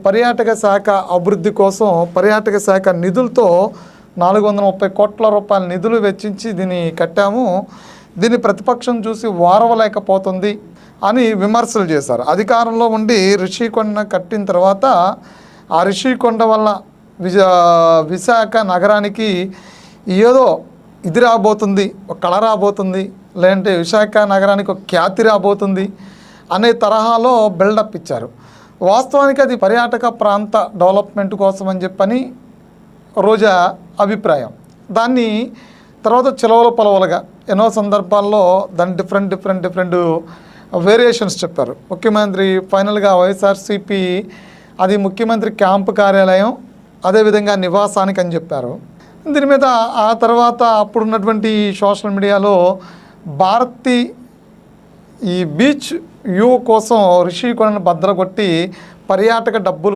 పర్యాటక శాఖ అభివృద్ధి కోసం పర్యాటక శాఖ నిధులతో 430 కోట్ల రూపాయల నిధులు వెచ్చించి దీన్ని కట్టాము. దీన్ని ప్రతిపక్షం చూసి వారవలేకపోతుంది అని విమర్శలు చేశారు. అధికారంలో ఉండి రిషికొండ కట్టిన తర్వాత ఆ రిషికొండ వల్ల విశాఖ నగరానికి ఏదో ఇది రాబోతుంది, ఒక కళ రాబోతుంది, లేదంటే విశాఖ నగరానికి ఒక ఖ్యాతి రాబోతుంది అనే తరహాలో బిల్డప్ ఇచ్చారు. వాస్తవానికి అది పర్యాటక ప్రాంత డెవలప్మెంట్ కోసం అని చెప్పని రోజా అభిప్రాయం. దాన్ని తర్వాత చిలవలు పొలవలుగా ఎన్నో సందర్భాల్లో దాన్ని డిఫరెంట్ వేరియేషన్స్ చెప్పారు. ముఖ్యమంత్రి ఫైనల్గా వైఎస్ఆర్సీపీ అది ముఖ్యమంత్రి క్యాంపు కార్యాలయం, అదేవిధంగా నివాసానికి అని చెప్పారు. దీని మీద ఆ తర్వాత అప్పుడున్నటువంటి సోషల్ మీడియాలో భారతి ఈ బీచ్ వ్యూ కోసం రిషికొండను బద్దలు కొట్టి పర్యాటక డబ్బులు